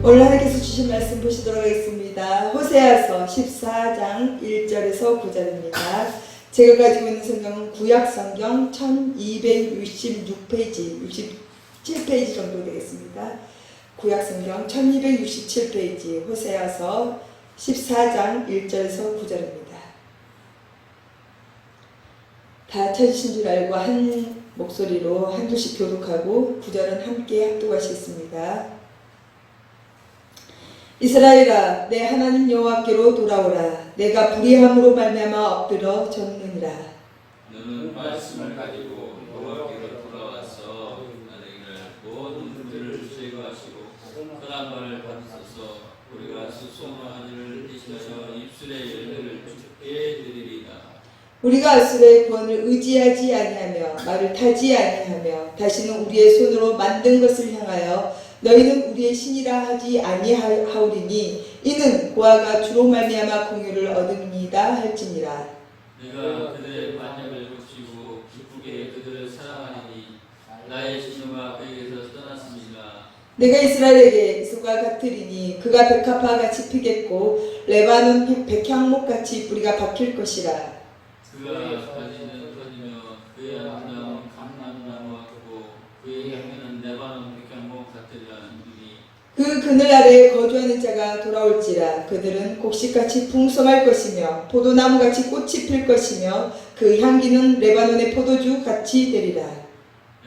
오늘 하나님께서 주신 말씀 보시도록 하겠습니다. 호세아서 14장 1절에서 9절입니다. 제가 가지고 있는 성경은 구약성경 1266페이지, 67페이지 정도 되겠습니다. 구약성경 1267페이지 호세아서 14장 1절에서 9절입니다. 다 찾으신 줄 알고 한 목소리로 한 줄씩 교독하고 9절은 함께 합독하시겠습니다. 이스라엘아, 내 하나님 여호와께로 돌아오라. 내가 불의함으로 말미암아 엎드려 졌느니라. 너는 말씀을 가지고 여호와께로 돌아와서 너희를 모든 문제를 제거하시고 선한 말을 받으소서. 우리가 수소한 일을 대신하여 입술의 열매를 주께 드리리이다. 우리가 아수르의 구원을 의지하지 아니하며 말을 타지 아니하며 다시는 우리의 손으로 만든 것을 향하여 너희는 우리의 신이라 하지 아니하오리니 이는 고아가 주로 말미암아 공유를 얻음이니이다 할지니라. 내가 그들의 반역을 고치고 기쁘게 그들을 사랑하리니 나의 진노가 그에게서 떠났습니다. 내가 이스라엘에게 이슬과 같으리니 그가 백합화 같이 피겠고 레바논 백향목같이 뿌리가 박힐 것이라. 그가 가지는 터지며 그의 아름다운 감람나무와 같고 그의 향기는 레바논 백향목 같으리라. 그 그늘 아래에 거주하는 자가 돌아올지라. 그들은 곡식같이 풍성할 것이며 포도나무같이 꽃이 필 것이며 그 향기는 레바논의 포도주 같이 되리라.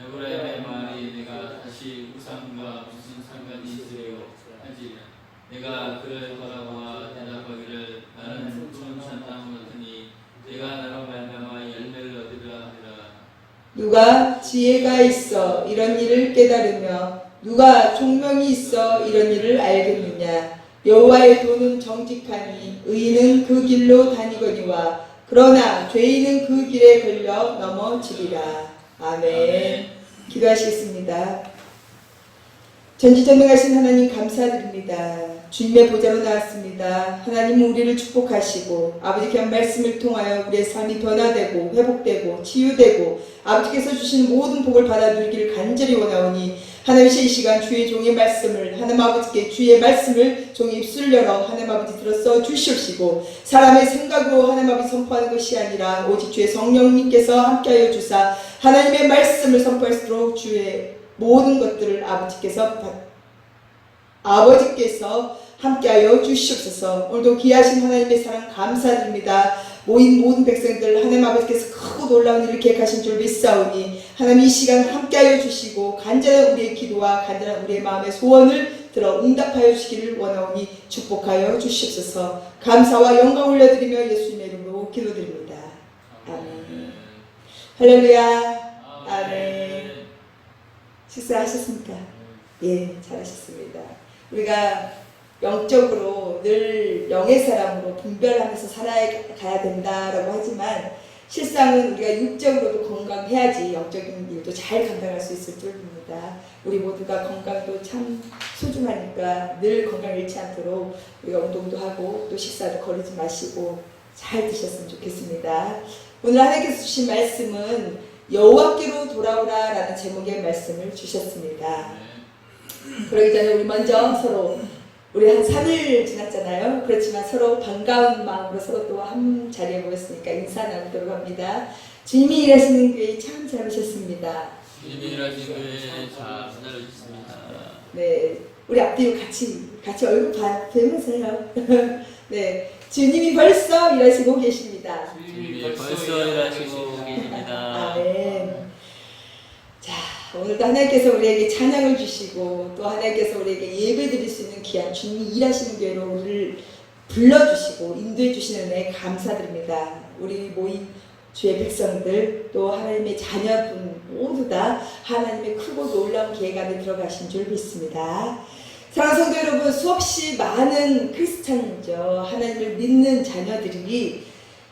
에브라임의 말이 내가 다시 우상과 무슨 상관이 있으리요 하지. 내가 그를 바라보아 대답하기를 나는 푸른 잣나무 같으니 내가 나로 말미암아 열매를 얻으리라 하리라. 누가 지혜가 있어 이런 일을 깨달으며 누가 총명이 있어 이런 일을 알겠느냐. 여호와의 도는 정직하니 의인은 그 길로 다니거니와 그러나 죄인은 그 길에 걸려 넘어지리라. 아멘. 기도하시겠습니다. 전지전능하신 하나님 감사드립니다. 주님의 보좌로 나왔습니다. 하나님은 우리를 축복하시고 아버지 귀한 말씀을 통하여 우리의 삶이 변화되고 회복되고 치유되고 아버지께서 주시는 모든 복을 받아 누리기를 간절히 원하오니 하나님 이 시간 주의 종의 말씀을 하나님 아버지께 주의 말씀을 종의 입술을 열어 하나님 아버지 들어서 주시옵시고 사람의 생각으로 하나님 아버지 선포하는 것이 아니라 오직 주의 성령님께서 함께하여 주사 하나님의 말씀을 선포할수록 주의 모든 것들을 아버지께서 함께하여 주시옵소서. 오늘도 귀하신 하나님의 사랑 감사드립니다. 모인 모든 백성들 하나님 아버지께서 크고 놀라운 일을 계획하신 줄 믿사오니 하나님 이 시간 함께하여 주시고 간절한 우리의 기도와 간절한 우리의 마음의 소원을 들어 응답하여 주시기를 원하오니 축복하여 주시옵소서. 감사와 영광 올려드리며 예수님의 이름으로 기도드립니다. 아멘. 할렐루야. 아멘. 식사하셨습니까? 예, 잘하셨습니다. 우리가 영적으로 늘 영의 사람으로 분별하면서 살아가야 된다라고 하지만 실상은 우리가 육적으로도 건강해야지 영적인 일도 잘 감당할 수 있을 줄 믿습니다. 우리 모두가 건강도 참 소중하니까 늘 건강 잃지 않도록 우리가 운동도 하고 또 식사도 거르지 마시고 잘 드셨으면 좋겠습니다. 오늘 하나님께서 주신 말씀은 여호와께로 돌아오라 라는 제목의 말씀을 주셨습니다. 그러기 전에 우리 먼저 서로 우리 한 3일 지났잖아요. 그렇지만 서로 반가운 마음으로 서로 또 한 자리에 모였으니까 인사 나누도록 합니다. 주님이 일하시는 교회 참 잘 오셨습니다. 주님이 일하시는 교회 잘 오셨습니다. 네, 우리 앞뒤로 같이 얼굴 뵈면서요. 네, 주님이 벌써 일하시고 계십니다. 주님이 벌써 일하시고 계십니다. 아멘. 자, 오늘도 하나님께서 우리에게 찬양을 주시고 또 하나님께서 우리에게 예배 드릴 수 있는 귀한 주님이 일하시는 교회로 우리를 불러주시고 인도해 주시는 은혜 감사드립니다. 우리 모인 주의 백성들 또 하나님의 자녀분 모두 다 하나님의 크고 놀라운 계획 안에 들어가신 줄 믿습니다. 사랑하는 성도 여러분, 수없이 많은 크리스찬이죠. 하나님을 믿는 자녀들이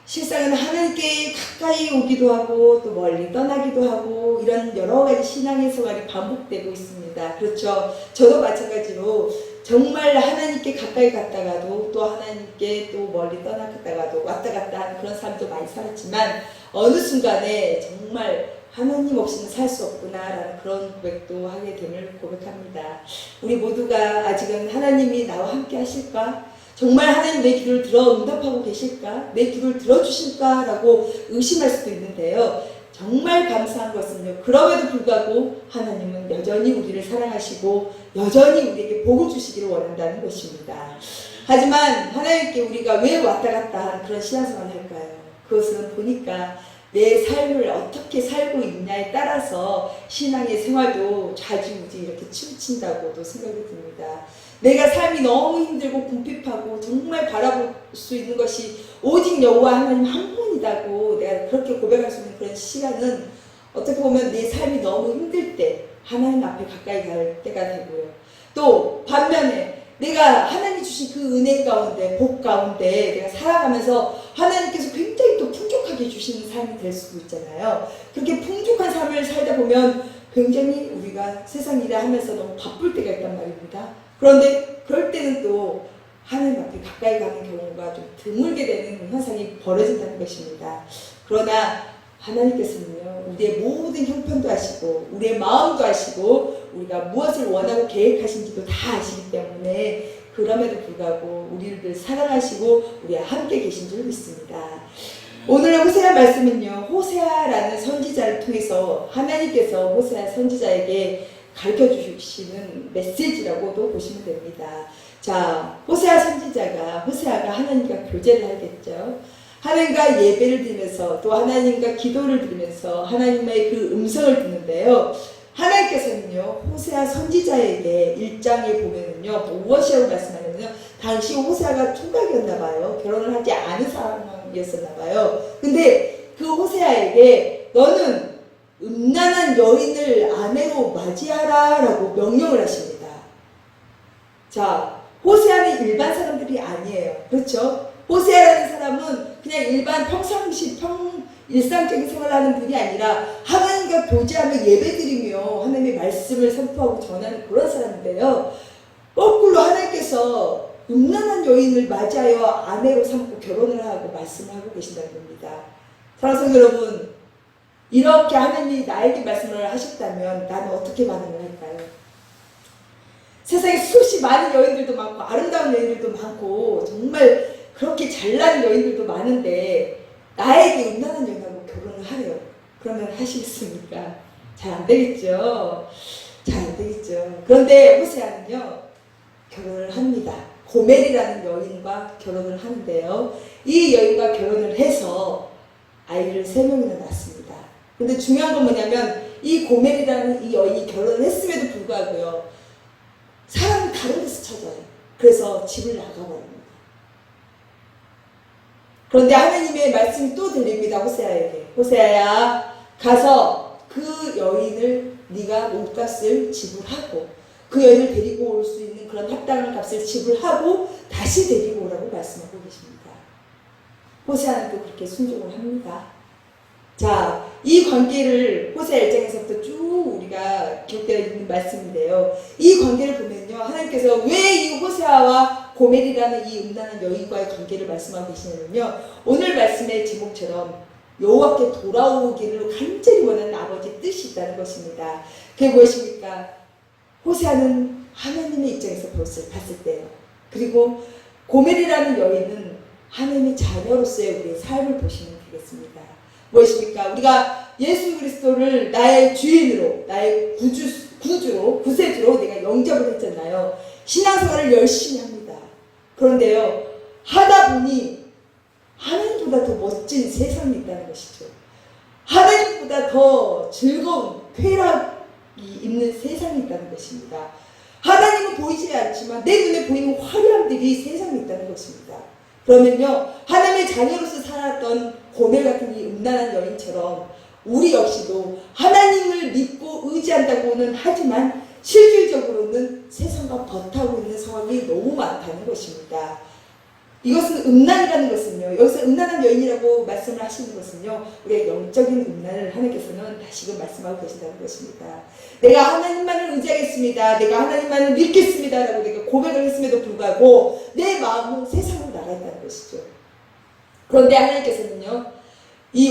실상은 하나님께 가까이 오기도 하고 또 멀리 떠나기도 하고 이런 여러 가지 신앙의 생활이 반복되고 있습니다. 그렇죠. 저도 마찬가지로 정말 하나님께 가까이 갔다가도 또 하나님께 또 멀리 떠나갔다가도 왔다 갔다 하는 그런 삶도 많이 살았지만 어느 순간에 정말 하나님 없이는 살 수 없구나라는 그런 고백도 하게 됨을 고백합니다. 우리 모두가 아직은 하나님이 나와 함께 하실까? 정말 하나님 내 기도를 들어 응답하고 계실까? 내 기도를 들어주실까? 라고 의심할 수도 있는데요. 정말 감사한 것은요. 그럼에도 불구하고 하나님은 여전히 우리를 사랑하시고 여전히 우리에게 복을 주시기를 원한다는 것입니다. 하지만 하나님께 우리가 왜 왔다 갔다 하는 그런 신앙생활을 할까요? 그것은 보니까 내 삶을 어떻게 살고 있냐에 따라서 신앙의 생활도 좌지우지 이렇게 치우친다고도 생각이 듭니다. 내가 삶이 너무 힘들고 궁핍하고 정말 바라볼 수 있는 것이 오직 여호와 하나님 한 분이다고 내가 그렇게 고백할 수 있는 그런 시간은 어떻게 보면 내 삶이 너무 힘들 때 하나님 앞에 가까이 갈 때가 되고요. 또 반면에 내가 하나님 주신 그 은혜 가운데 복 가운데 내가 살아가면서 하나님께서 굉장히 또 풍족하게 주시는 삶이 될 수도 있잖아요. 그렇게 풍족한 삶을 살다 보면 굉장히 우리가 세상 일을 하면서 너무 바쁠 때가 있단 말입니다. 그런데 그럴 때는 또 하나님 앞에 가까이 가는 경우가 좀 드물게 되는 현상이 벌어진다는 것입니다. 그러나 하나님께서는요, 우리의 모든 형편도 아시고 우리의 마음도 아시고 우리가 무엇을 원하고 계획하신지도 다 아시기 때문에 그럼에도 불구하고 우리를 사랑하시고 우리와 함께 계신 줄 믿습니다. 오늘 호세아 말씀은요, 호세아라는 선지자를 통해서 하나님께서 호세아 선지자에게 가르쳐 주시는 메시지라고도 보시면 됩니다. 자, 호세아가 하나님과 교제를 하겠죠. 하나님과 예배를 드리면서 또 하나님과 기도를 드리면서 하나님의 그 음성을 듣는데요. 하나님께서는요, 호세아 선지자에게 1장에 보면은요, 무엇이라고 말씀하냐면요, 당시 호세아가 총각이었나봐요. 결혼을 하지 않은 상황이었었나봐요. 근데 그 호세아에게 너는 음란한 여인을 아내로 맞이하라 라고 명령을 하십니다. 자, 호세아는 일반 사람들이 아니에요. 그렇죠? 호세아라는 사람은 그냥 일반 일상적인 생활을 하는 분이 아니라 하나님과 교제하며 예배드리며 하나님의 말씀을 선포하고 전하는 그런 사람인데요. 거꾸로 하나님께서 음란한 여인을 맞이하여 아내로 삼고 결혼을 하고 말씀을 하고 계신다는 겁니다. 사랑하는 성도 여러분, 이렇게 하나님이 나에게 말씀을 하셨다면 나는 어떻게 반응을 할까요? 세상에 수없이 많은 여인들도 많고 아름다운 여인들도 많고 정말 그렇게 잘난 여인들도 많은데 나에게 음란한 여인하고 결혼을 하래요. 그러면 하시겠습니까? 잘 안 되겠죠. 잘 안 되겠죠. 그런데 호세아는요, 결혼을 합니다. 고멜이라는 여인과 결혼을 하는데요. 이 여인과 결혼을 해서 아이를 3명이나 낳습니다. 근데 중요한 건 뭐냐면 이 고멜이라는 이 여인이 결혼을 했음에도 불구하고요, 사람을 다른 데서 찾아요. 그래서 집을 나가버립니다. 그런데 하나님의 말씀이 또 들립니다. 호세아에게. 호세아야, 가서 그 여인을 네가 몸값을 지불하고 그 여인을 데리고 올 수 있는 그런 합당한 값을 지불하고 다시 데리고 오라고 말씀하고 계십니다. 호세아는 또 그렇게 순종을 합니다. 자, 이 관계를 호세아 1장에서부터 쭉 우리가 기록되어 있는 말씀인데요. 이 관계를 보면요, 하나님께서 왜 이 호세아와 고멜이라는 이 음란한 여인과의 관계를 말씀하고 계시냐면요, 오늘 말씀의 제목처럼 여호와께 돌아오기를 간절히 원하는 아버지의 뜻이 있다는 것입니다. 그게 무엇입니까? 호세아는 하나님의 입장에서 봤을 때요. 그리고 고멜이라는 여인은 하나님의 자녀로서의 우리의 삶을 보시면 되겠습니다. 무엇입니까? 우리가 예수 그리스도를 나의 주인으로, 나의 구주로, 구세주로 내가 영접을 했잖아요. 신앙생활을 열심히 합니다. 그런데요, 하다 보니 하나님보다 더 멋진 세상이 있다는 것이죠. 하나님보다 더 즐거운 쾌락이 있는 세상이 있다는 것입니다. 하나님은 보이지 않지만 내 눈에 보이는 화려함들이 세상에 있다는 것입니다. 그러면요, 하나님의 자녀로서 살았던 고멜 같은 이 음란한 여인처럼 우리 역시도 하나님을 믿고 의지한다고는 하지만 실질적으로는 세상과 버타고 있는 상황이 너무 많다는 것입니다. 이것은 음란이라는 것은요, 여기서 음란한 여인이라고 말씀을 하시는 것은요, 우리의 영적인 음란을 하나님께서는 다시금 말씀하고 계신다는 것입니다. 내가 하나님만을 의지하겠습니다, 내가 하나님만을 믿겠습니다 라고 내가 고백을 했음에도 불구하고 내 마음은 세상으로 나가 있다는 것이죠. 그런데 하나님께서는요, 이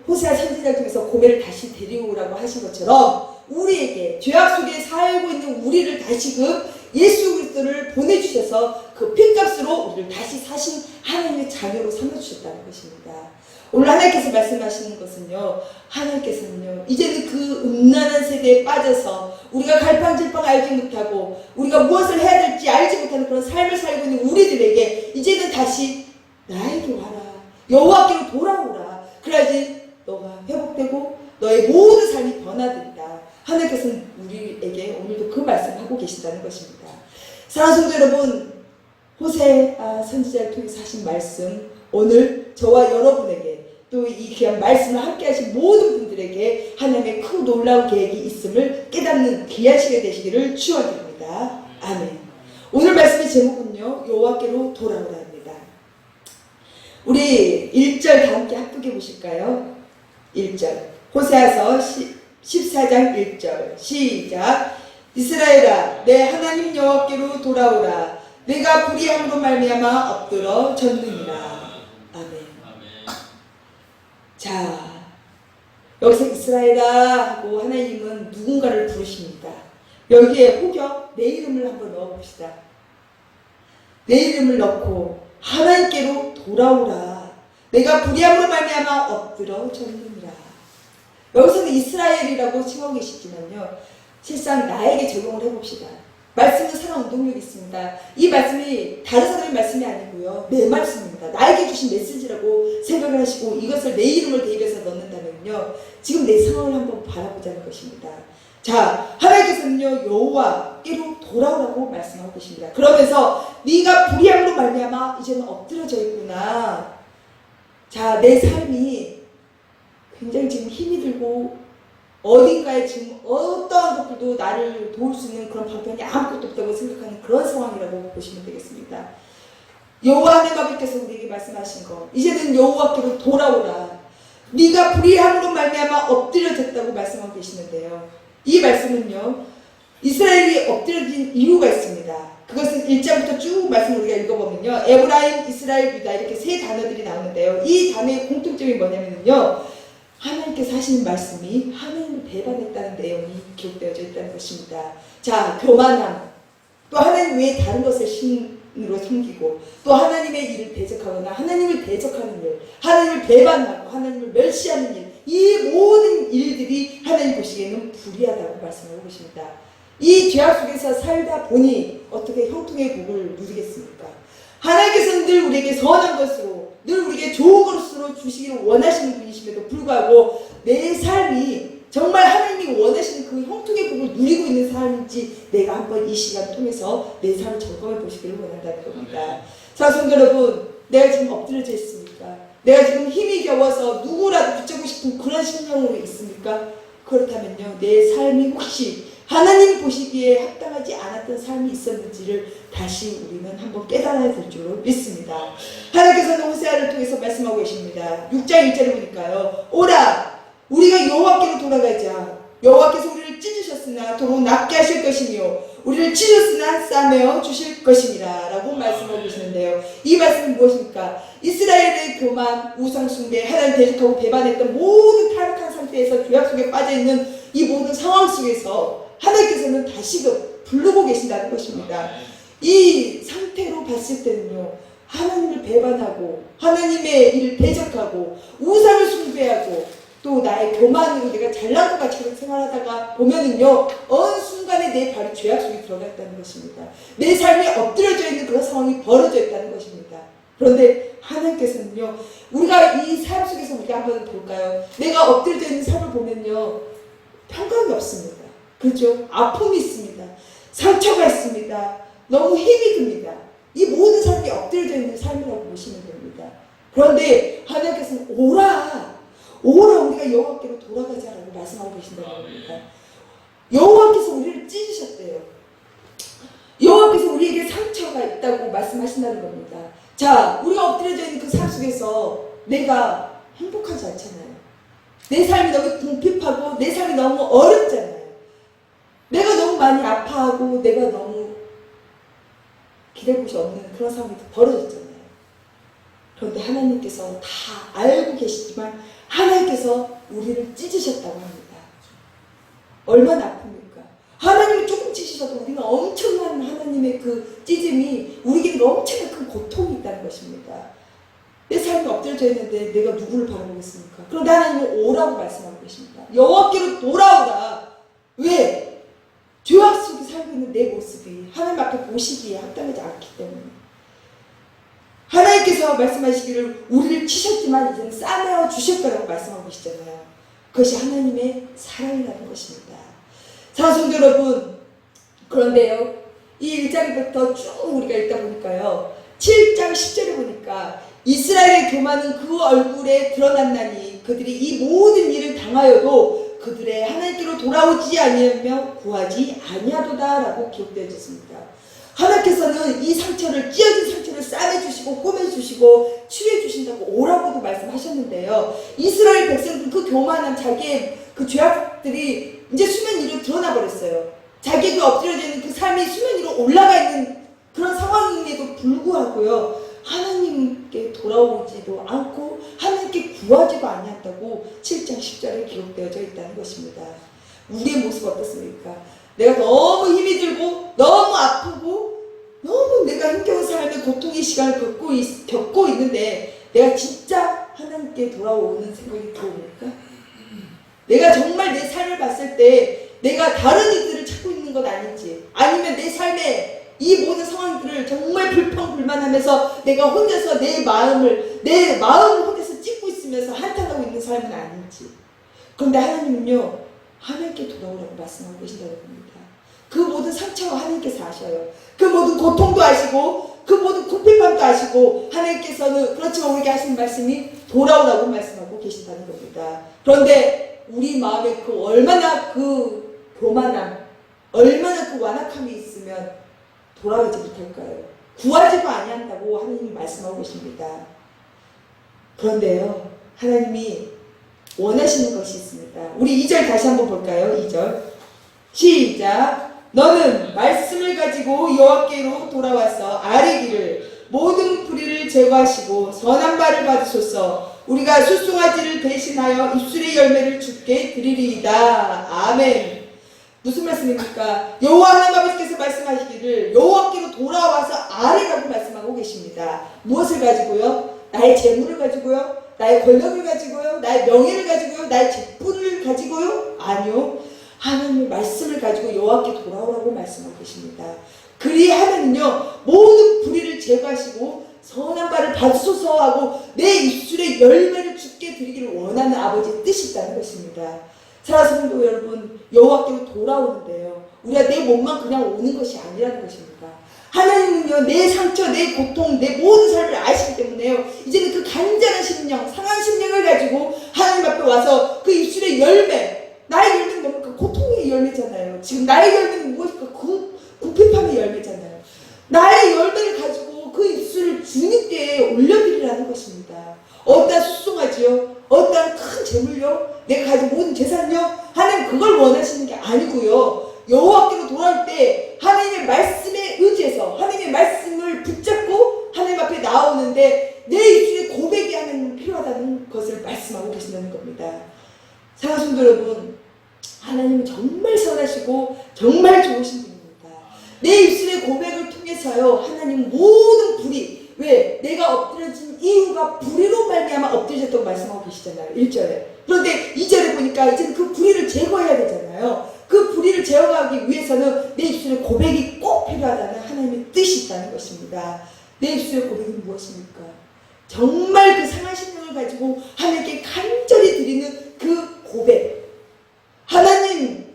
호세아 선지자를 통해서 고멜을 다시 데려오라고 하신 것처럼 우리에게 죄악 속에 살고 있는 우리를 다시금 예수 그리스도를 보내주셔서 그 핏값으로 우리를 다시 사신 하나님의 자녀로 삼아주셨다는 것입니다. 오늘 하나님께서 말씀하시는 것은요, 하나님께서는요, 이제는 그 음란한 세대에 빠져서 우리가 갈팡질팡 알지 못하고 우리가 무엇을 해야 될지 알지 못하는 그런 삶을 살고 있는 우리들에게 이제는 다시 나에게 와라, 여호와께로 돌아오라, 그래야지 너가 회복되고 너의 모든 삶이 변화된다. 하나님께서는 우리에게 오늘도 그 말씀을 하고 계신다는 것입니다. 사랑하는 성도 여러분, 호세아 선지자를 통해서 하신 말씀, 오늘 저와 여러분에게 또 이 귀한 말씀을 함께 하신 모든 분들에게 하나님의 크고 놀라운 계획이 있음을 깨닫는 귀한 시간 되시기를 축원드립니다. 아멘. 오늘 말씀의 제목은요, 여호와께로 돌아오라입니다. 우리 1절 다 함께 합독해 보실까요? 1절 호세아서 14장 1절 시작. 이스라엘아, 내 하나님 여호와께로 돌아오라. 내가 불의함으로 말미암아 엎드러 졌느니라. 아멘. 자, 여기서 이스라엘아 하고 하나님은 누군가를 부르십니다. 여기에 혹여 내 이름을 한번 넣어봅시다. 내 이름을 넣고 하나님께로 돌아오라. 내가 불의함으로 말미암아 엎드러 졌느니라. 여기서는 이스라엘이라고 칭하고 계시지만요, 실상 나에게 적용을 해봅시다. 말씀은 살아온 능력이 있습니다. 이 말씀이 다른 사람의 말씀이 아니고요, 내 말씀입니다. 나에게 주신 메시지라고 생각을 하시고 이것을 내 이름을 대입해서 넣는다면요, 지금 내 상황을 한번 바라보자는 것입니다. 자, 하나님께서는요, 여호와께로 돌아오라고 말씀하고 계십니다. 그러면서 네가 불의함으로 말미암아 이제는 엎드려져 있구나. 자, 내 삶이 굉장히 지금 힘이 들고 어딘가에 지금 어떠한 것들도 나를 도울 수 있는 그런 방편이 아무것도 없다고 생각하는 그런 상황이라고 보시면 되겠습니다. 여호와 하나님 아버지께서 우리에게 말씀하신 것, 이제는 여호와께로 돌아오라. 네가 불의함으로 말미암아 엎드려졌다고 말씀하고 계시는데요, 이 말씀은요, 이스라엘이 엎드려진 이유가 있습니다. 그것은 1장부터 쭉 말씀을 우리가 읽어보면요, 에브라임, 이스라엘, 유다 이렇게 세 단어들이 나오는데요, 이 단어의 공통점이 뭐냐면요, 하나님께서 하시는 말씀이 하나님을 배반했다는 내용이 기록되어져 있다는 것입니다. 자, 교만함, 또 하나님 외에 다른 것을 신으로 섬기고, 또 하나님의 일을 대적하거나 하나님을 대적하는 일, 하나님을 배반하고 하나님을 멸시하는 일, 이 모든 일들이 하나님 보시기에는 불의하다고 말씀하고 계십니다. 이 죄악 속에서 살다 보니 어떻게 형통의 복을 누리겠습니까? 하나님께서는 늘 우리에게 선한 것으로, 늘 우리에게 좋은 것으로 주시기를 원하시는 분이심에도 불구하고 내 삶이 정말 하나님이 원하시는 그 형통의 복을 누리고 있는 삶인지 내가 한번 이 시간 통해서 내 삶을 점검해 보시기를 원한다는 겁니다. 자, 성도 여러분, 내가 지금 엎드려져 있습니까? 내가 지금 힘이 겨워서 누구라도 붙잡고 싶은 그런 심령으로 있습니까? 그렇다면요, 내 삶이 혹시 하나님 보시기에 합당하지 않았던 삶이 있었는지를 다시 우리는 한번 깨달아야 될 줄로 믿습니다. 하나님께서는 호세아를 통해서 말씀하고 계십니다. 6장 1절을 보니까요, 오라, 우리가 여호와께로 돌아가자. 여호와께서 우리를 찢으셨으나 도로 낫게 하실 것이며 우리를 찢으셨으나 싸매어 주실 것이니라 라고 말씀하고 계시는데요, 이 말씀은 무엇입니까? 이스라엘의 교만, 우상숭배, 하나님 대적하고 배반했던 모든 타락한 상태에서 죄악 속에 빠져있는 이 모든 상황 속에서 하나님께서는 다시금 부르고 계신다는 것입니다. 이 상태로 봤을 때는요, 하나님을 배반하고 하나님의 일을 대적하고 우상을 숭배하고 또 나의 교만으로 내가 잘난 것 같이 생활하다가 보면은요, 어느 순간에 내 발이 죄악 속에 들어가 있다는 것입니다. 내 삶이 엎드려져 있는 그런 상황이 벌어져 있다는 것입니다. 그런데 하나님께서는요, 우리가 이 삶 속에서 우리가 한번 볼까요? 내가 엎드려져 있는 삶을 보면요, 평강이 없습니다. 그렇죠? 아픔이 있습니다. 상처가 있습니다. 너무 힘이 듭니다. 이 모든 삶이 엎드려져 있는 삶이라고 보시면 됩니다. 그런데 하나님께서는 오라, 우리가 여호와께로 돌아가자라고 말씀하고 계신다는 겁니다. 여호와께서 우리를 찢으셨대요. 여호와께서 우리에게 상처가 있다고 말씀하신다는 겁니다. 자, 우리가 엎드려져 있는 그 삶 속에서 내가 행복하지 않잖아요. 내 삶이 너무 궁핍하고 내 삶이 너무 어렵잖아요. 내가 너무 많이 아파하고 내가 너무 기댈 곳이 없는 그런 상황이 벌어졌잖아요. 그런데 하나님께서 다 알고 계시지만 하나님께서 우리를 찢으셨다고 합니다. 얼마나 아픕니까? 하나님이 조금 찢으셔도 우리는 엄청난 하나님의 그 찢음이 우리에게 엄청난 큰 고통이 있다는 것입니다. 내 삶이 엎드려져 있는데 내가 누구를 바라보겠습니까? 그런데 하나님은 오라고 말씀하고 계십니다. 여호와께로 돌아오라. 왜? 죄악 속에 살고 있는 내 모습이 하나님 앞에 보시기에 합당하지 않기 때문에. 하나님께서 말씀하시기를 우리를 치셨지만 이제는 싸매어 주실 거라고 말씀하고 계시잖아요. 그것이 하나님의 사랑이라는 것입니다. 사랑하는 성도 여러분, 그런데요, 이 1장부터 쭉 우리가 읽다 보니까요, 7장 10절에 보니까 이스라엘의 교만은 그 얼굴에 드러났나니 그들이 이 모든 일을 당하여도 그들의 하나님께로 돌아오지 아니하며 구하지 아니하도다라고 기록되어 있습니다. 하나님께서는 이 상처를, 찢어진 상처를 싸매주시고 꼬매주시고 치유해주신다고 오라고도 말씀하셨는데요. 이스라엘 백성들 그 교만한 자기의 그 죄악들이 이제 수면 위로 드러나 버렸어요. 자기의 그 엎드려져 있는 그 삶이 수면 위로 올라가 있는 그런 상황임에도 불구하고요, 하나님께 돌아오지도 않고 하나님께 구하지도 아니한다고 7장 10절에 기록되어져 있다는 것입니다. 우리의 모습 어떻습니까? 내가 너무 힘이 들고 너무 아프고 너무 내가 힘겨운 삶의 고통의 시간을 겪고 있는데 내가 진짜 하나님께 돌아오는 생각이 들어옵니까? 내가 정말 내 삶을 봤을 때 내가 다른 이들을 찾고 있는 것 아닌지, 아니면 내 삶에 이 모든 상황들을 정말 불평불만하면서 내가 혼자서 내 마음을 혼자서 찢고 있으면서 한탄하고 있는 삶은 아닌지. 그런데 하나님은요, 하나님께 돌아오라고 말씀하고 계신다는 겁니다. 그 모든 상처와 하나님께서 아셔요. 그 모든 고통도 아시고 그 모든 궁핍함도 아시고 하나님께서는 그렇지만 우리에게 하시는 말씀이 돌아오라고 말씀하고 계신다는 겁니다. 그런데 우리 마음에 그 얼마나 그 교만함, 얼마나 그 완악함이 있으면 돌아오지 못할까요? 구하지도 아니한다고 하나님이 말씀하고 계십니다. 그런데요, 하나님이 원하시는 것이 있습니다. 우리 2절 다시 한번 볼까요? 2절 시작. 너는 말씀을 가지고 여호와께로 돌아와서 아뢰기를 모든 불의를 제거하시고 선한 바를 받으소서. 우리가 숫송아지를 대신하여 입술의 열매를 주께 드리리이다. 아멘. 무슨 말씀입니까? 여호와 하나님 아버지께서 말씀하시기를 여호와께로 돌아와서 아뢰라고 말씀하고 계십니다. 무엇을 가지고요? 나의 재물을 가지고요? 나의 권력을 가지고요? 나의 명예를 가지고요? 나의 직분을 가지고요? 아니요. 하나님의 말씀을 가지고 여호와께 돌아오라고 말씀하고 계십니다. 그리하면요, 모든 불의를 제거하시고 선한 바를 받으소서 하고 내 입술의 열매를 주께 드리기를 원하는 아버지의 뜻이 있다는 것입니다. 사랑하는 성도 여러분, 여호와께로 돌아오는데요, 우리가 내 몸만 그냥 오는 것이 아니라는 것입니다. 하나님은요, 내 상처, 내 고통, 내 모든 삶을 아시기 때문에요, 이제는 그 간절한 심령, 상한 심령을 가지고 하나님 앞에 와서 그 입술의 열매, 나의 열매는 뭡니까? 고통의 열매잖아요. 지금 나의 열매는 무엇일까? 궁핍함의 열매잖아요. 나의 열매를 가지고 그 입술을 주님께 올려드리라는 것입니다. 어디다 숫송하지요? 어디다 큰 재물요? 내가 가진 모든 재산요? 하나님 그걸 원하시는 게 아니고요, 여호와께로 돌아올 때 하나님의 말씀에 의지해서 하나님의 말씀을 붙잡고 하나님 앞에 나오는데 내 입술에 고백이 하나님 필요하다는 것을 말씀하고 계신다는 겁니다. 사랑하는 성도 여러분, 하나님은 정말 선하시고 정말 좋으신 분입니다. 내 입술의 고백을 통해서요, 하나님 모든 불의, 왜? 내가 엎드려진 이유가 불의로 말미암아 엎드려졌다고 말씀하고 계시잖아요. 1절에. 그런데 2절에 보니까 이제는 그 불의를 제거해야 되잖아요. 그 불의를 제거하기 위해서는 내 입술의 고백이 꼭 필요하다는 하나님의 뜻이 있다는 것입니다. 내 입술의 고백이 무엇입니까? 정말 그 상한 심령을 가지고 하나님께 간절히 드리는 그 고백. 하나님,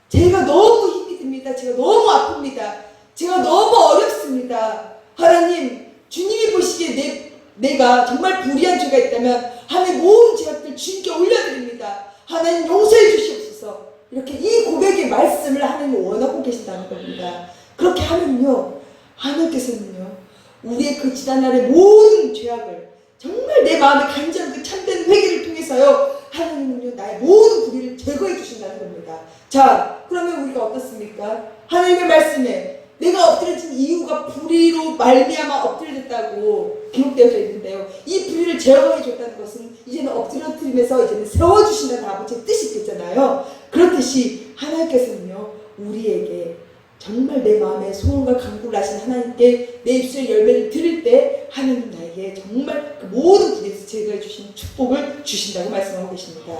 제가 너무 힘이 듭니다. 제가 너무 아픕니다. 제가 너무 어렵습니다. 하나님, 주님이 보시기에 내가 정말 불의한 죄가 있다면 하나님 모든 죄악들 주님께 올려드립니다. 하나님 용서해 주시옵소서. 이렇게 이 고백의 말씀을 하나님이 원하고 계신다는 겁니다. 그렇게 하면요, 하나님께서는요, 우리의 그 지난날의 모든 죄악을 정말 내 마음에 간절한 그 참된 회개를 통해서요, 하나님은요, 나의 모든 불의를 제거해 주신다는 겁니다. 자, 그러면 우리가 어떻습니까? 하나님의 말씀에 내가 엎드려진 이유가 불의로 말미암아 엎드려졌다 엎드렸다고 기록되어져 있는데요. 이 불의를 제어해 줬다는 것은 이제는 엎드려뜨리면서 이제는 세워주신다는 아버지의 뜻이 됐잖아요. 그렇듯이 하나님께서는요, 우리에게 정말 내 마음에 소원과 간구를 하신 하나님께 내 입술의 열매를 드릴 때 하나님 나에게 정말 그 모든 불의에서 제거해 주신 축복을 주신다고 말씀하고 계십니다.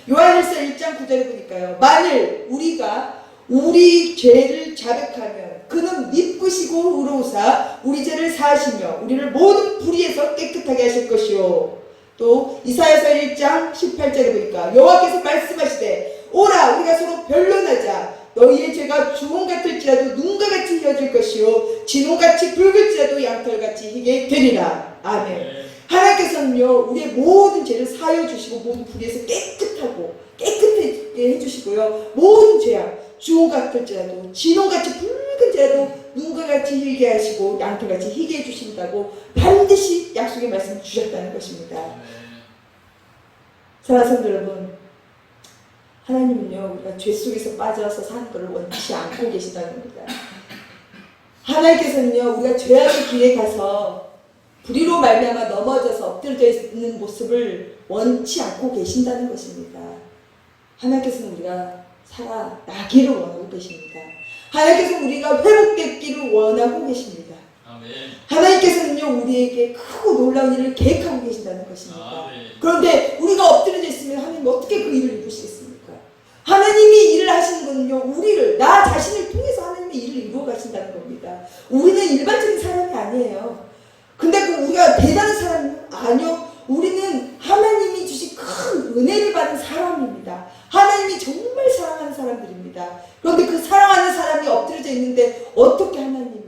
요한일서 1장 9절에 보니까요, 만일 우리가 우리 죄를 자백하면 그는 미쁘시고 의로우사 우리 죄를 사하시며 우리를 모든 불의에서 깨끗하게 하실 것이요. 또 이사야서 1장 18절에 보니까 여호와께서 말씀하시되 오라 우리가 서로 변론하자. 너희의 죄가 주홍 같을지라도 눈과 같이 휘어질 것이요 진홍같이 붉을지라도 양털같이 희게 되리라. 아멘. 하나님께서는요, 우리의 모든 죄를 사하여 주시고 모든 불의에서 깨끗하게 해주시고요, 모든 죄악 주홍 같을지라도 진홍같이 붉은지라도 눈과 같이 희게 하시고 양털같이 희게 해주신다고 반드시 약속의 말씀을 주셨다는 것입니다. 사랑하는 성도 여러분, 하나님은요, 우리가 죄 속에서 빠져서 사는 것을 원치 않고 계시다는 겁니다. 하나님께서는요, 우리가 죄악의 길에 가서 불의로 말미암아 넘어져서 엎드려져 있는 모습을 원치 않고 계신다는 것입니다. 하나님께서는 우리가 살아나기를 원하고 계십니다. 하나님께서는 우리가 회복되기를 원하고 계십니다. 아멘. 하나님께서는요, 우리에게 크고 놀라운 일을 계획하고 계신다는 것입니다. 아멘. 그런데 우리가 엎드려져 있으면 하나님 어떻게 그 일을 이루시겠습니까? 하나님이 일을 하시는 것은요, 우리를, 나 자신을 통해서 하나님의 일을 이루어 가신다는 겁니다. 우리는 일반적인 사람이 아니에요. 근데 우리가 대단한 사람은 아니요. 우리는 하나님이 주신 큰 은혜를 받은 사람입니다. 하나님이 정말 사랑하는 사람들입니다. 그런데 그 사랑하는 사람이 엎드려져 있는데 어떻게 하나님이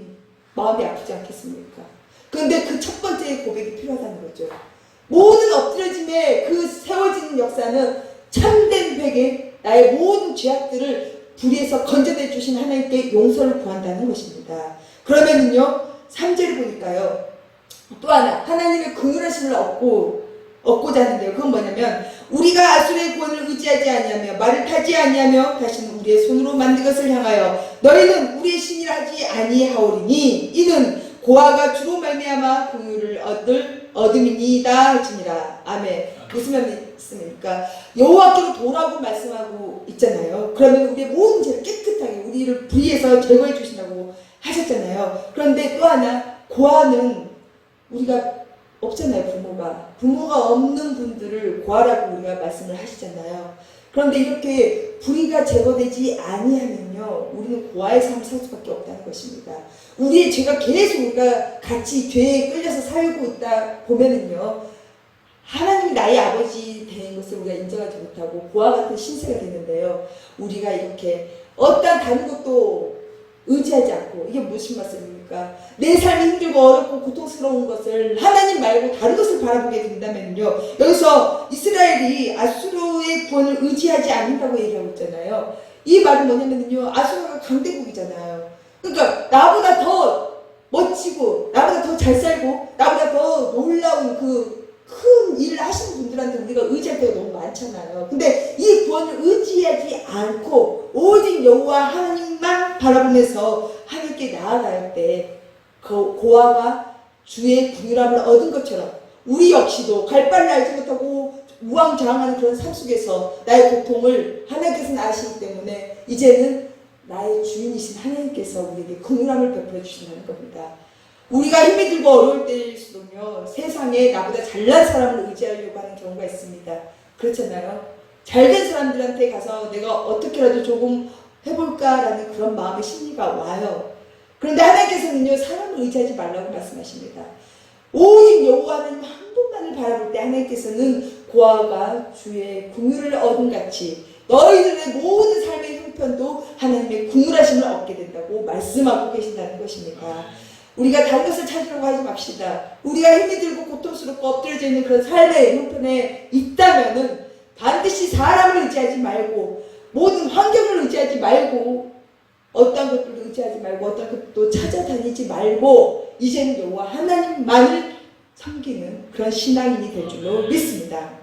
마음이 아프지 않겠습니까? 그런데 그 첫 번째 고백이 필요하다는 거죠. 모든 엎드려짐의 그 세워지는 역사는 참된 회개, 나의 모든 죄악들을 불의에서 건져내 주신 하나님께 용서를 구한다는 것입니다. 그러면은요, 3절을 보니까요, 또 하나 하나님의 긍휼하심을 얻고자 하는데요. 그건 뭐냐면, 우리가 아수르의 구원을 의지하지 아니하며 말을 타지 아니하며 다시는 우리의 손으로 만든 것을 향하여 너희는 우리의 신이라 하지 아니하오리니 이는 고아가 주로 말미암아 긍휼을 얻음이니이다 할지니라. 아멘. 무슨 말씀입니까? 여호와께로 돌아오고 말씀하고 있잖아요. 그러면 우리의 모든 죄를 깨끗하게 우리를 불의에서 제거해 주신다고 하셨잖아요. 그런데 또 하나, 고아는 우리가 없잖아요. 부모가 없는 분들을 고아라고 우리가 말씀을 하시잖아요. 그런데 이렇게 불의가 제거되지 아니하면요, 우리는 고아의 삶을 살 수밖에 없다는 것입니다. 우리의 죄가 계속 우리가 같이 죄에 끌려서 살고 있다 보면은요, 하나님이 나의 아버지 되는 것을 우리가 인정하지 못하고 고아 같은 신세가 되는데요, 우리가 이렇게 어떤 다른 것도 의지하지 않고, 이게 무슨 말씀입니까? 내 삶이 힘들고 어렵고 고통스러운 것을 하나님 말고 다른 것을 바라보게 된다면요, 여기서 이스라엘이 아수르의 구원을 의지하지 않는다고 얘기하고 있잖아요. 이 말은 뭐냐면요, 아수르가 강대국이잖아요. 그러니까 나보다 더 멋지고 나보다 더 잘 살고 나보다 더 놀라운 그 큰 일을 하시는 분들한테 우리가 의지할 때가 너무 많잖아요. 근데 이 구원을 의지하지 않고 오직 여호와 하나님만 바라보면서 하나님께 나아갈 때 그 고아가 주의 긍휼함을 얻은 것처럼 우리 역시도 갈 바를 알지 못하고 우왕좌왕하는 그런 삶 속에서 나의 고통을 하나님께서는 아시기 때문에 이제는 나의 주인이신 하나님께서 우리에게 긍휼함을 베풀어 주신다는 겁니다. 우리가 힘이 들고 어려울 때일수록요, 세상에 나보다 잘난 사람을 의지하려고 하는 경우가 있습니다. 그렇잖아요. 잘된 사람들한테 가서 내가 어떻게라도 조금 해볼까라는 그런 마음의 심리가 와요. 그런데 하나님께서는요, 사람을 의지하지 말라고 말씀하십니다. 오직 여호와 하나님 한 분만을 바라볼 때 하나님께서는 고아가 주의 긍휼을 얻은 같이 너희들의 모든 삶의 형편도 하나님의 긍휼하심을 얻게 된다고 말씀하고 계신다는 것입니다. 우리가 다른 것을 찾으려고 하지 맙시다. 우리가 힘이 들고 고통스럽고 엎드려져 있는 그런 삶의 형편에 있다면은 반드시 사람을 의지하지 말고 모든 환경을 의지하지 말고 어떤 것들도 의지하지 말고 어떤 것도 찾아다니지 말고 이제는 여호와 하나님만을 섬기는 그런 신앙인이 될 줄로 믿습니다.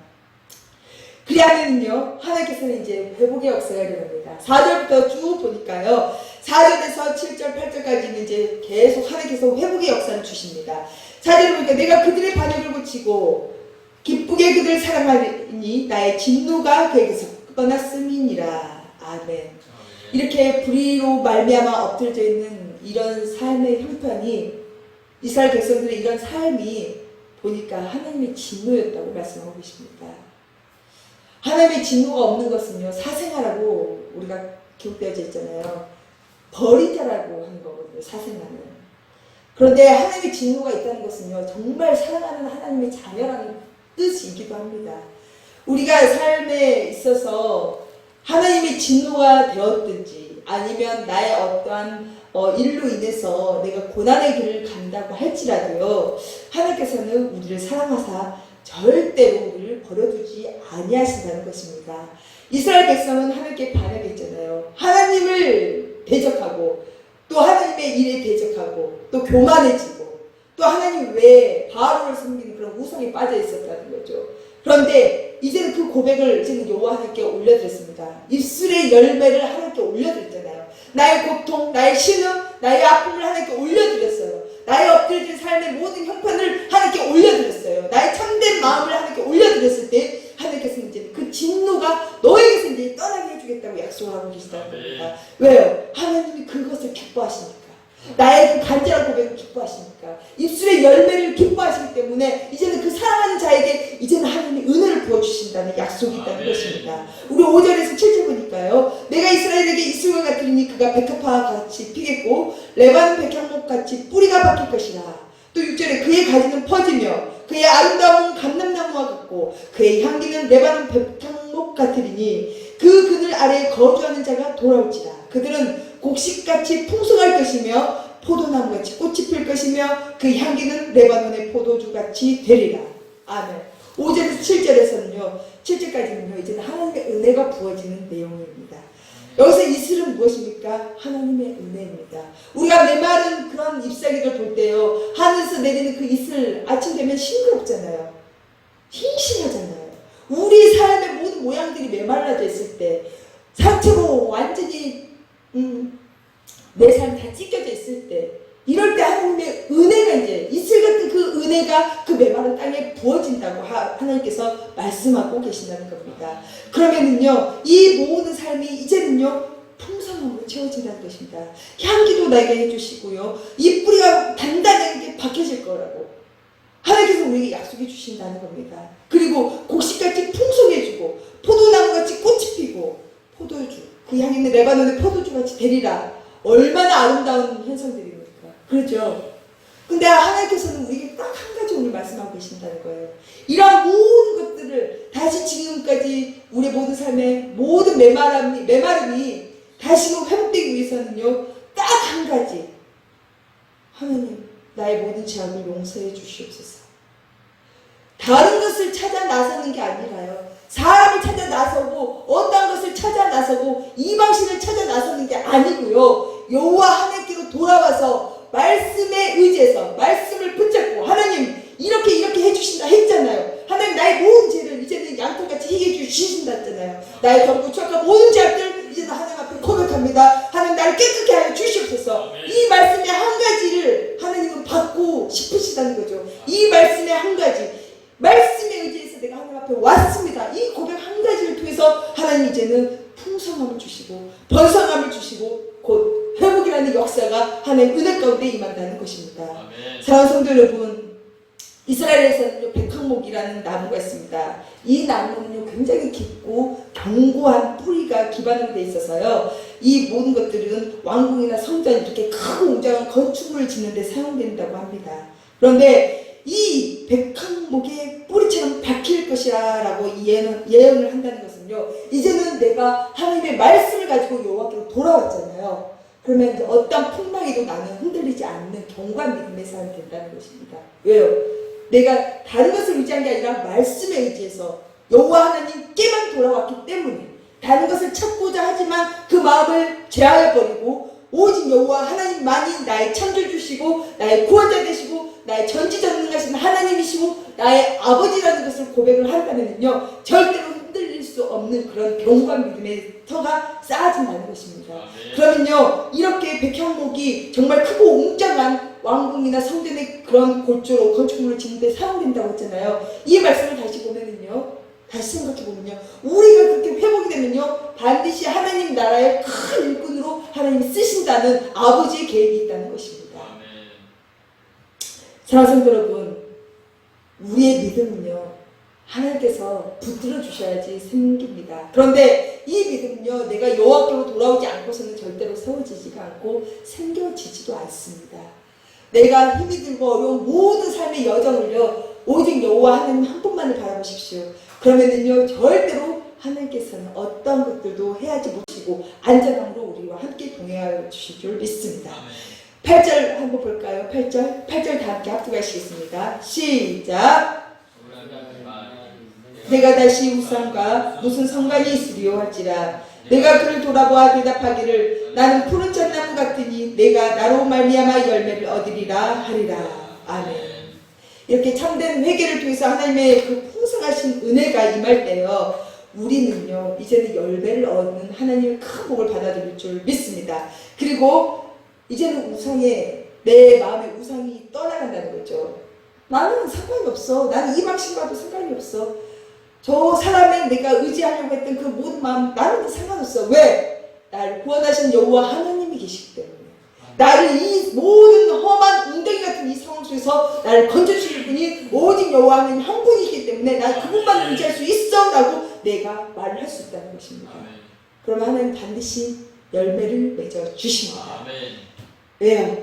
그리하면요, 하나님께서는 이제 회복의 역사가 일어납니다. 4절부터 쭉 보니까요, 4절에서 7절, 8절까지는 이제 계속 하나님께서 회복의 역사를 주시고 주십니다. 4절에 보니까 내가 그들의 반역을 고치고 기쁘게 그들을 사랑하니 나의 진노가 그에게서 떠났음이니라. 아멘. 이렇게 불의로 말미암아 엎드려져 있는 이런 삶의 형편이, 이스라엘 백성들의 이런 삶이 보니까 하나님의 진노였다고 말씀하고 계십니다. 하나님의 진노가 없는 것은요, 사생아라고 우리가 기록되어져 있잖아요. 버리자라고 하는 거거든요, 사생아는. 그런데 하나님의 진노가 있다는 것은요, 정말 사랑하는 하나님의 자녀라는 뜻이기도 합니다. 우리가 삶에 있어서 하나님의 진노가 되었든지 아니면 나의 어떠한 일로 인해서 내가 고난의 길을 간다고 할지라도요, 하나님께서는 우리를 사랑하사 절대로 우리를 버려두지 아니하신다는 것입니다. 이스라엘 백성은 하나님께 반역했잖아요. 하나님을 대적하고 또 하나님의 일에 대적하고 또 교만해지고 또 하나님 외에 바알을 섬기는 그런 우상에 빠져 있었다는 거죠. 그런데 이제는 그 고백을 이제는 여호와 하나님께 올려드렸습니다. 입술의 열매를 하나님께 올려드렸잖아요. 나의 고통, 나의 신음, 나의 아픔을 하나님께 올려드렸어요. 나의 엎드려진 삶의 모든 형편을 하나님께 올려드렸어요. 나의 참된 마음을 하나님께 올려드렸을 때 하나님께서는 이제 그 진노가 너에게서 이제 떠나게 해주겠다고 약속을 하고 계시다는 겁니다. 왜요? 하나님이 그것을 기뻐하시니까. 나의 그 간절한 고백을 기뻐하시니까. 입술의 열매를 기뻐하시기 때문에 이제는 그 사랑하는 자에게 이제는 하나님이 은혜를 부어주신다는 약속이 있다는 것입니다. 우리 5절에서 7절 보니까요. 내가 이스라엘에게 이슬과 같으리니 그가 백합화와 같이 피겠고 레바논 백향목 같이 뿌리가 박힐 것이라. 또 6절에 그의 가지는 퍼지며 그의 아름다움은 감람나무와 같고 그의 향기는 레바논 백향목 같으리니 그 그늘 아래에 거주하는 자가 돌아올지라. 그들은 곡식같이 풍성할 것이며 포도나무같이 꽃이 필 것이며 그 향기는 레바논의 포도주같이 되리라. 아멘. 5절에서 7절에서는요, 7절까지는요, 이제는 하나님의 은혜가 부어지는 내용입니다. 여기서 이슬은 무엇입니까? 하나님의 은혜입니다. 우리가 메마른 그런 잎사귀를 볼 때요, 하늘에서 내리는 그 이슬 아침 되면 싱그럽잖아요. 싱싱하잖아요. 우리 삶의 모든 모양들이 메말라져 있을 때, 상처로 완전히 내 삶이 다 찢겨져 있을 때, 이럴 때 하나님의 은혜가 이제 이슬 같은 그 은혜가 그 메마른 땅에 부어진다고 하나님께서 말씀하고 계신다는 겁니다. 그러면은요, 이 모든 삶이 이제는요 풍성함으로 채워진다는 것입니다. 향기도 나게 해주시고요, 이 뿌리가 단단하게 박혀질 거라고 하나님께서 우리에게 약속해 주신다는 겁니다. 그리고 곡식같이 풍성해지고 포도나무같이 꽃이 피고 포도주, 그 향기는 레바논의 포도주같이 되리라. 얼마나 아름다운 현상들입니까? 그렇죠? 근데 하나님께서는 우리에게 딱 한 가지 오늘 말씀하고 계신다는 거예요. 이러한 모든 것들을 다시 지금까지 우리의 모든 삶의 모든 메마름이 다시금 회복되기 위해서는요, 딱 한 가지. 하나님, 나의 모든 죄악을 용서해 주시옵소서. 다른 것을 찾아 나서는 게 아니라요, 사람을 찾아 나서고 어떤 것을 찾아 나서고 이방신을 찾아 나서는 게 아니고요, 여호와 하나님께로 돌아와서 말씀에 의지해서 말씀을 붙잡고, 하나님 이렇게 해주신다 했잖아요. 하나님 나의 모든 죄를 이제는 양털같이 희게 주신다 했잖아요. 나의 거룩고 추악한 모든 죄악들 이제는 하나님 앞에 고백합니다. 하나님 나를 깨끗게 하여 주시옵소서. 이 말씀의 한 가지를 하나님은 받고 싶으시다는 거죠. 이 말씀의 한 가지, 말씀에 의지해서 내가 하나님 앞에 왔습니다. 이 고백 한 가지를 통해서 하나님 이제는 풍성함을 주시고 번성함을 주시고 곧 회복이라는 역사가 하나님 은혜 가운데 임한다는 것입니다. 아멘. 사랑하는 성도 여러분, 이스라엘에서는요 백향목이라는 나무가 있습니다. 이 나무는요 굉장히 깊고 견고한 뿌리가 기반으로 되어 있어서요, 이 모든 것들은 왕궁이나 성전 이렇게 크고 웅장한 건축물을 짓는 데 사용된다고 합니다. 그런데 이 백향목의 뿌리처럼 박힐 것이라고 예언을 한다는 것은요, 이제는 내가 하나님의 말씀을 가지고 여호와께로 돌아왔잖아요. 그러면 이제 어떤 풍랑에도 나는 흔들리지 않는 견고한 믿음의 사람이 된다는 것입니다. 왜요? 내가 다른 것을 의지한 게 아니라 말씀에 의지해서 여호와 하나님께만 돌아왔기 때문에, 다른 것을 찾고자 하지만 그 마음을 제하여 버리고 오직 여호와 하나님만이 나의 창조주시고 나의 구원자 되시고 나의 전지전능하신 하나님이시고 나의 아버지라는 것을 고백을 한다면요, 절대로 흔들릴 수 수 없는 그런 견고한 믿음의 터가 쌓아진다는 것입니다. 아멘. 그러면요, 이렇게 백향목이 정말 크고 웅장한 왕궁이나 성전의 그런 골조로 건축물을 짓는데 사용된다고 했잖아요. 이 말씀을 다시 보면은요, 다시 생각해보면요, 우리가 그렇게 회복이 되면요, 반드시 하나님 나라의 큰 일꾼으로 하나님이 쓰신다는 아버지의 계획이 있다는 것입니다. 아멘. 사랑하는 성도 여러분, 우리의 믿음은요, 하나님께서 붙들어 주셔야지 생깁니다. 그런데 이 믿음은요, 내가 여호와께로 돌아오지 않고서는 절대로 세워지지가 않고 생겨지지도 않습니다. 내가 힘이 들고 어려운 모든 삶의 여정을요, 오직 여호와 하나님 한 분만을 바라보십시오. 그러면은요, 절대로 하나님께서는 어떤 것들도 해하지 못하시고 안전함으로 우리와 함께 동행하여 주실 줄 믿습니다. 아멘. 8절 한번 볼까요? 8절 다 함께 합독하시겠습니다. 시작. 내가 다시 우상과 무슨 상관이 있으리요 할지라. 내가 그를 돌아보아 대답하기를 나는 푸른 잣나무 같으니 내가 나로 말미암아 열매를 얻으리라 하리라. 아멘. 이렇게 참된 회개를 통해서 하나님의 그 풍성하신 은혜가 임할 때요, 우리는요 이제는 열매를 얻는 하나님의 큰 복을 받아들일 줄 믿습니다. 그리고 이제는 내 마음의 우상이 떠나간다는 거죠. 나는 상관이 없어. 나는 이 방식과도 상관이 없어. 저 사람의 내가 의지하려고 했던 그 모든 마음, 나는 상관없어. 왜? 나를 구원하신 여호와 하나님이 계시기 때문에. 나를 이 모든 험한 웅덩이 같은 이 상황 속에서 나를 건져주실 분이 오직 여호와 하나님 한 분이기 때문에 난 그분만 의지할 수 있어 라고 내가 말을 할 수 있다는 것입니다. 그러면 하나님 반드시 열매를 맺어 주십니다. 왜요?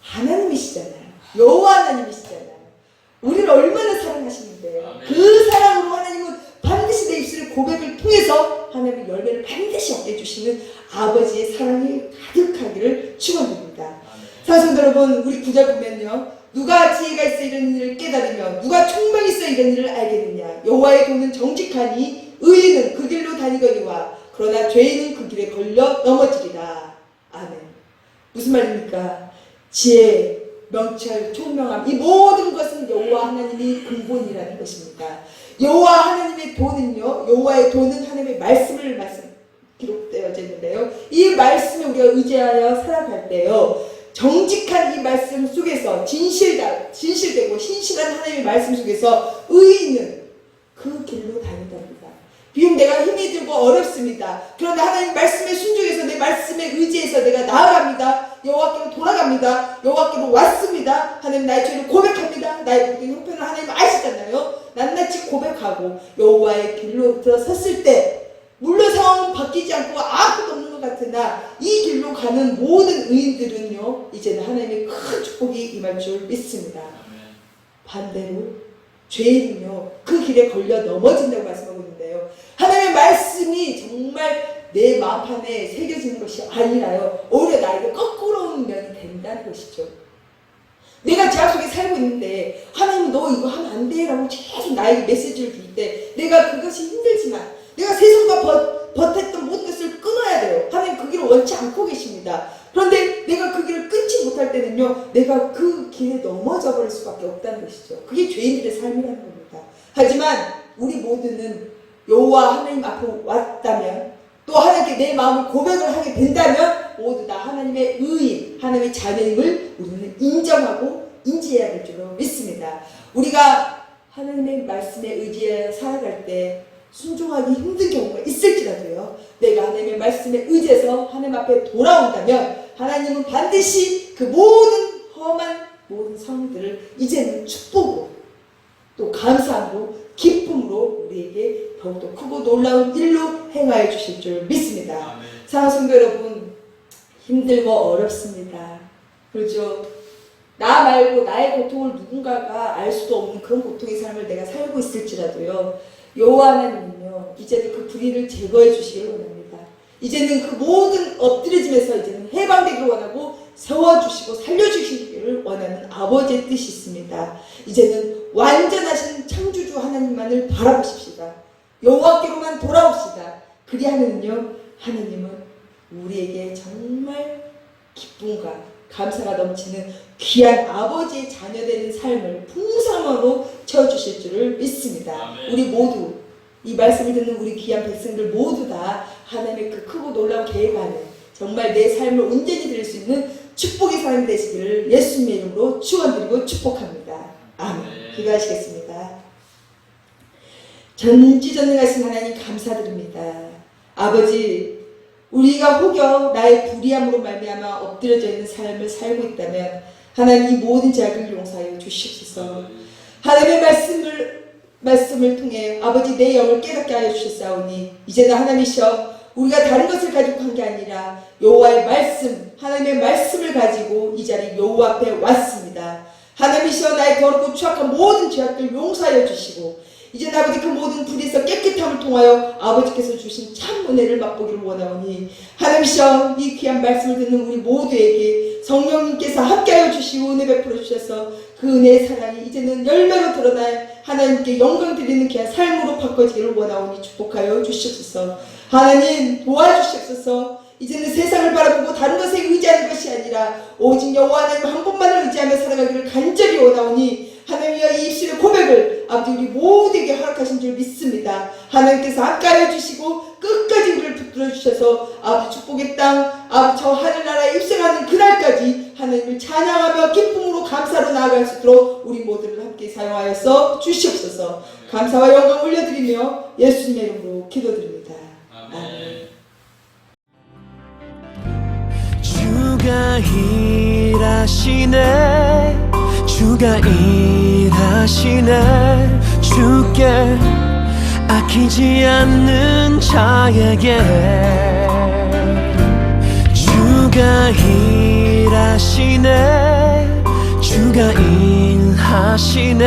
하나님이시잖아요. 여호와 하나님이시잖아요. 우리를 얼마나 사랑하시는데 그 사랑으로 하나님은 반드시 내 입술의 고백을 통해서 하나님의 열매를 반드시 얻게 해주시는 아버지의 사랑이 가득하기를 축원드립니다. 사랑하는 여러분, 우리 9절 보면요, 누가 지혜가 있어 이런 일을 깨달으며 누가 총명이 있어 이런 일을 알겠느냐. 여호와의 도는 정직하니 의인은 그 길로 다니거니와 그러나 죄인은 그 길에 걸려 넘어지리라. 아멘. 무슨 말입니까? 지혜, 명철, 총명함, 이 모든 것은 여호와 하나님이 근본이라는 것입니다. 여호와 하나님의 도는요, 여호와의 도는 하나님의 말씀을 기록되어져 있는데요, 이 말씀에 우리가 의지하여 살아갈 때요, 정직한 이 말씀 속에서 진실되고 신실한 하나님의 말씀 속에서 의인은 그 길로 다닌답니다. 비록 내가 힘이 들고 어렵습니다. 그러나 하나님 말씀에 순종해서 내 말씀에 의지해서 내가 나아갑니다. 여호와께로 돌아갑니다. 여호와께로 왔습니다. 하나님 나의 죄를 고백합니다. 나의 모든 형편을 하나님 아시잖아요. 낱낱이 고백하고 여호와의 길로 들어섰을 때 물론 상황은 바뀌지 않고 아무것도 없는 것 같으나 이 길로 가는 모든 의인들은요, 이제는 하나님의 큰 축복이 임할 줄 믿습니다. 반대로 죄인은요, 그 길에 걸려 넘어진다고 말씀하고 있는데요, 하나님의 말씀이 정말 내 마음판에 새겨지는 것이 아니라요, 오히려 나에게 거꾸로 온 면이 된다는 것이죠. 내가 죄악 속에 살고 있는데 하나님 너 이거 하면 안 돼 라고 계속 나에게 메시지를 줄 때 내가 그것이 힘들지만 내가 세상과 버텼던 모든 것을 끊어야 돼요. 하나님 그 길을 원치 않고 계십니다. 그런데 내가 그 길을 끊지 못할 때는요, 내가 그 길에 넘어져 버릴 수밖에 없다는 것이죠. 그게 죄인들의 삶이라는 겁니다. 하지만 우리 모두는 여호와 하나님 앞으로 왔다면, 또 하나님께 내 마음을 고백을 하게 된다면 모두 다 하나님의 의인, 하나님의 자녀임을 우리는 인정하고 인지해야 될 줄로 믿습니다. 우리가 하나님의 말씀에 의지해 살아갈 때 순종하기 힘든 경우가 있을지라도요, 내가 하나님의 말씀에 의지해서 하나님 앞에 돌아온다면 하나님은 반드시 그 모든 험한 모든 상황들을 이제는 축복으로 또 감사함으로 기쁨으로 우리에게 더욱더 크고 놀라운 일로 행하여 주실 줄 믿습니다. 사랑하는 성도 여러분, 힘들고 어렵습니다. 그렇죠? 나 말고 나의 고통을 누군가가 알 수도 없는 그런 고통의 삶을 내가 살고 있을지라도요, 여호와 하나님은요, 이제는 그 불의를 제거해 주시기를 원합니다. 이제는 그 모든 엎드려짐에서 이제는 해방되기를 원하고 세워주시고 살려주시기를 원하는 아버지의 뜻이 있습니다. 이제는 완전하신 창조주 하나님만을 바라보십시다. 여호와께로만 돌아옵시다. 그리하면요, 하나님은 우리에게 정말 기쁨과 감사가 넘치는 귀한 아버지의 자녀되는 삶을 풍성함으로 채워주실 줄을 믿습니다. 우리 모두 이 말씀을 듣는 우리 귀한 백성들 모두 다 하나님의 그 크고 놀라운 계획 안에 정말 내 삶을 온전히 드릴 수 있는 축복의 사람이 되시기를 예수님의 이름으로 축원드리고 축복합니다. 아멘. 기도하시겠습니다. 전지전능하신 하나님 감사드립니다. 아버지, 우리가 혹여 나의 불의함으로 말미암아 엎드려져 있는 삶을 살고 있다면 하나님 이 모든 죄악을 용서하여 주시옵소서. 하나님의 말씀을 통해 아버지 내 영을 깨닫게 하여 주셨사오니 이제는 하나님이셔 우리가 다른 것을 가지고 간 게 아니라 여호와의 말씀, 하나님의 말씀을 가지고 이 자리 여호와 앞에 왔습니다. 하나님이시여 나의 더럽고 추악한 모든 죄악들 용서하여 주시고 이제 아버지 그 모든 불에서 깨끗함을 통하여 아버지께서 주신 참 은혜를 맛보기를 원하오니 하나님이시여 이 귀한 말씀을 듣는 우리 모두에게 성령님께서 함께하여 주시고 은혜 베풀어 주셔서 그 은혜의 사랑이 이제는 열매로 드러나 하나님께 영광 드리는 귀한 삶으로 바꿔지기를 원하오니 축복하여 주시옵소서. 하나님 도와주시옵소서. 이제는 세상을 바라보고 다른 것에 의지하는 것이 아니라 오직 여호와 하나님 한 분만을 의지하며 살아가기를 간절히 원하오니 하나님이여 이 입술의 고백을 아버지 우리 모두에게 허락하신 줄 믿습니다. 하나님께서 함께하여 주시고 끝까지 우리를 붙들어 주셔서 아버지 축복의 땅 아버지 저 하늘나라에 입성하는 그날까지 하나님을 찬양하며 기쁨으로 감사로 나아갈 수 있도록 우리 모두를 함께 사용하여서 주시옵소서. 감사와 영광 올려드리며 예수님의 이름으로 기도드립니다. 아멘. 주가 일하시네 주가 일하시네 주께 아끼지 않는 자에게 주가 일하시네 주가 일하시네